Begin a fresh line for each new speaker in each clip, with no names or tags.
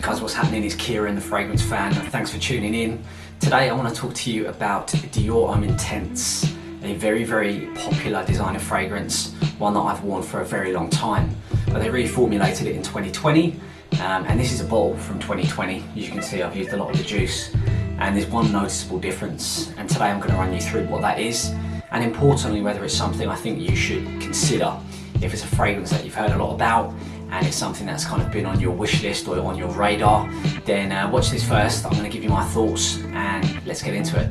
Guys, what's happening? Is Kieran, the fragrance fan. Thanks for tuning in. Today I want to talk to you about Dior Homme Intense, a very, very popular designer fragrance, one that I've worn for a very long time. But they reformulated it in 2020, and this is a bottle from 2020. As you can see, I've used a lot of the juice, and there's one noticeable difference. And today I'm going to run you through what that is, and importantly, whether it's something I think you should consider. If it's a fragrance that you've heard a lot about, and it's something that's kind of been on your wish list or on your radar, then watch this first. I'm going to give you my thoughts and let's get into it.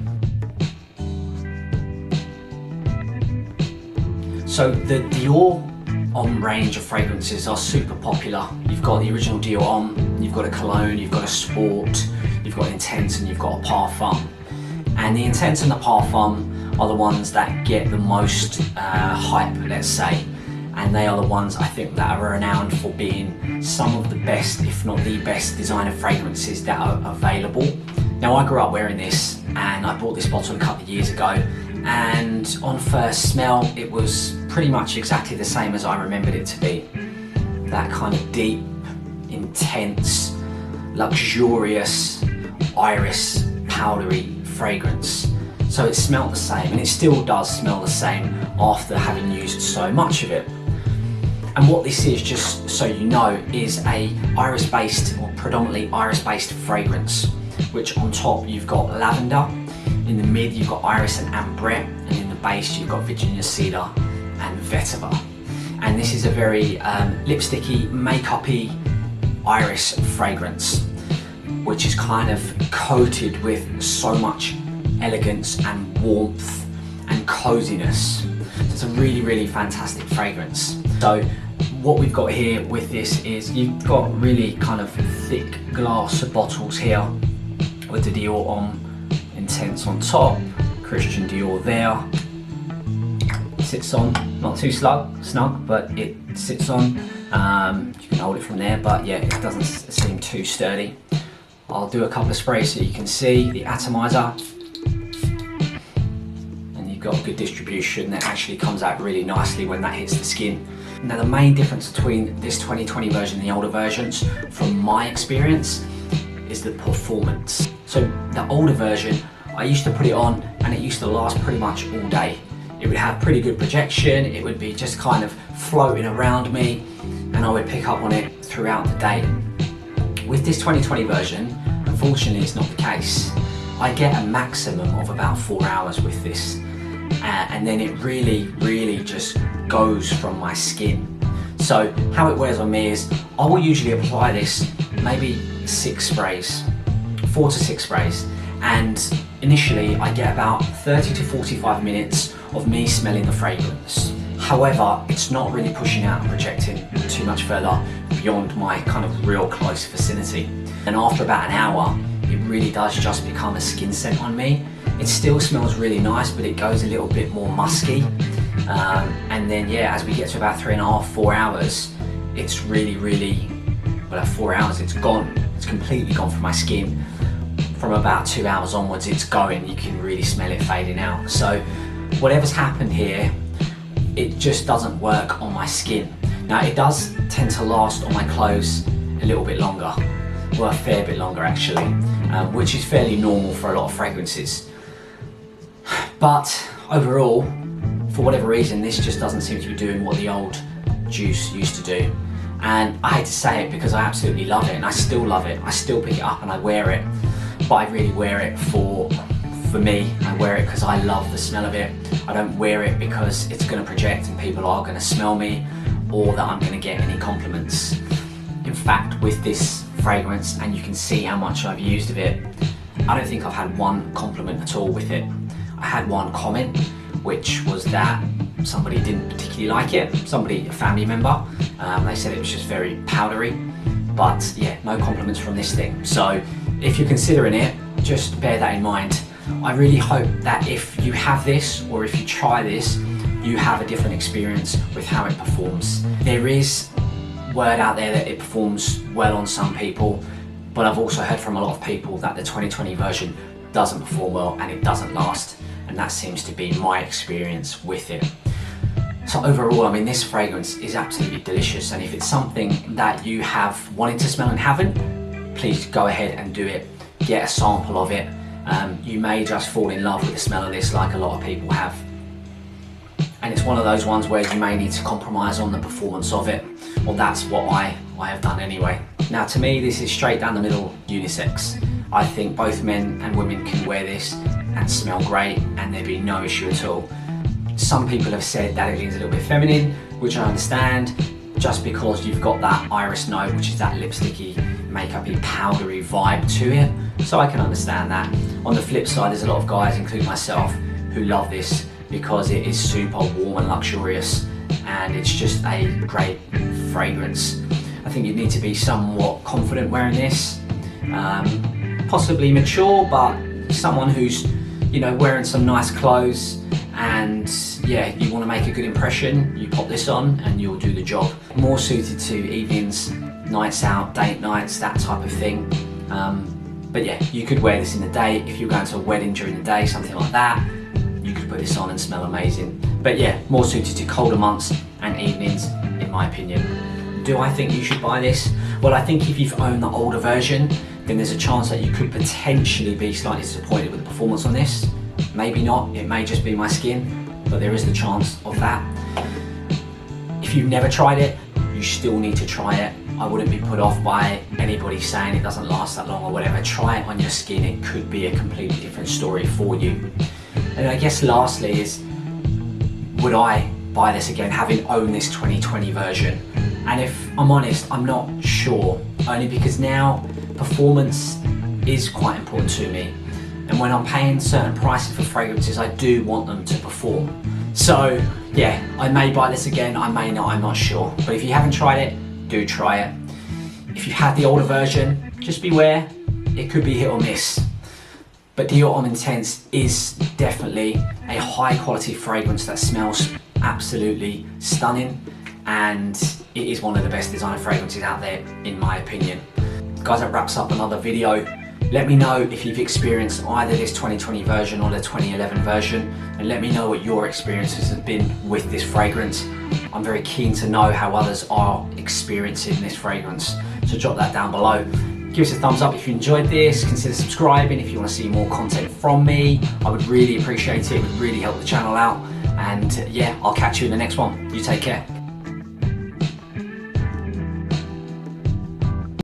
So the Dior Homme range of fragrances are super popular. You've got the original Dior Homme, you've got a cologne, you've got a sport, you've got Intense, and you've got a parfum. And the Intense and the parfum are the ones that get the most hype, let's say. And they are the ones I think that are renowned for being some of the best, if not the best, designer fragrances that are available. Now, I grew up wearing this, and I bought this bottle a couple of years ago, and on first smell it was pretty much exactly the same as I remembered it to be. That kind of deep, intense, luxurious, iris, powdery fragrance. So it smelled the same, and it still does smell the same after having used so much of it. And what this is, just so you know, is a iris-based, or predominantly iris-based fragrance, which on top you've got lavender, in the mid you've got iris and ambre, and in the base you've got Virginia cedar and vetiver. And this is a very lipsticky, makeup-y iris fragrance, which is kind of coated with so much elegance and warmth and coziness. So it's a really, really fantastic fragrance. So what we've got here with this is you've got really kind of thick glass bottles here with the Dior Homme Intense on top, Christian Dior there. It sits on, not too snug, but it sits on. You can hold it from there, but yeah, it doesn't seem too sturdy. I'll do a couple of sprays so you can see the atomizer. Got a good distribution that actually comes out really nicely when that hits the skin. Now, the main difference between this 2020 version and the older versions, from my experience, is the performance. So the older version, I used to put it on and it used to last pretty much all day. It would have pretty good projection, it would be just kind of floating around me, and I would pick up on it throughout the day. With this 2020 version, unfortunately it's not the case. I get a maximum of about 4 hours with this. And then it really just goes from my skin. So how it wears on me is, I will usually apply this maybe 6 sprays, 4 to 6 sprays, and initially I get about 30 to 45 minutes of me smelling the fragrance. However, it's not really pushing out and projecting too much further beyond my kind of real close vicinity. And after about an hour, it really does just become a skin scent on me. It still smells really nice, but it goes a little bit more musky. And then yeah, as we get to about 3.5, 4 hours, it's really, well, at 4 hours it's gone. It's completely gone from my skin. From about 2 hours onwards, it's going. You can really smell it fading out. So whatever's happened here, it just doesn't work on my skin. Now, it does tend to last on my clothes a little bit longer. Well, a fair bit longer actually, which is fairly normal for a lot of fragrances. But overall, for whatever reason, this just doesn't seem to be doing what the old juice used to do. And I hate to say it because I absolutely love it, and I still love it. I still pick it up and I wear it, but I really wear it for me. I wear it because I love the smell of it. I don't wear it because it's going to project and people are going to smell me, or that I'm going to get any compliments. In fact, with this fragrance, and you can see how much I've used of it, I don't think I've had one compliment at all with it. I had one comment, which was that somebody didn't particularly like it, a family member. They said it was just very powdery, but yeah, no compliments from this thing. So if you're considering it, just bear that in mind. I really hope that if you have this, or if you try this, you have a different experience with how it performs. There is word out there that it performs well on some people, but I've also heard from a lot of people that the 2020 version doesn't perform well and it doesn't last, and that seems to be my experience with it. So overall, I mean, this fragrance is absolutely delicious, and if it's something that you have wanted to smell and haven't, please go ahead and do it. Get a sample of it. You may just fall in love with the smell of this like a lot of people have. And it's one of those ones where you may need to compromise on the performance of it. Well, that's what I have done anyway. Now to me, this is straight down the middle unisex. I think both men and women can wear this and smell great and there'd be no issue at all. Some people have said that it leans a little bit feminine, which I understand, just because you've got that iris note, which is that lipsticky, makeup-y, powdery vibe to it. So I can understand that. On the flip side, there's a lot of guys, including myself, who love this because it is super warm and luxurious and it's just a great fragrance. I think you need to be somewhat confident wearing this, possibly mature, but someone who's, you know, wearing some nice clothes and yeah, you want to make a good impression, you pop this on and you'll do the job. More suited to evenings, nights out, date nights, that type of thing. But yeah, you could wear this in the day. If you're going to a wedding during the day, something like that, you could put this on and smell amazing. But yeah, more suited to colder months and evenings, in my opinion. Do I think you should buy this? Well, I think if you've owned the older version, then there's a chance that you could potentially be slightly disappointed with the performance on this. Maybe not, it may just be my skin, but there is the chance of that. If you've never tried it, you still need to try it. I wouldn't be put off by anybody saying it doesn't last that long or whatever. Try it on your skin, it could be a completely different story for you. And I guess lastly is, would I buy this again, having owned this 2020 version? And if I'm honest, I'm not sure, only because now performance is quite important to me. And when I'm paying certain prices for fragrances, I do want them to perform. So yeah, I may buy this again, I may not, I'm not sure. But if you haven't tried it, do try it. If you've had the older version, just beware, it could be hit or miss. But Dior Homme Intense is definitely a high quality fragrance that smells absolutely stunning, and it is one of the best designer fragrances out there, in my opinion. Guys, that wraps up another video. Let me know if you've experienced either this 2020 version or the 2011 version, and let me know what your experiences have been with this fragrance. I'm very keen to know how others are experiencing this fragrance, so drop that down below. Give us a thumbs up if you enjoyed this, consider subscribing if you want to see more content from me. I would really appreciate it, it would really help the channel out. And yeah, I'll catch you in the next one. You take care.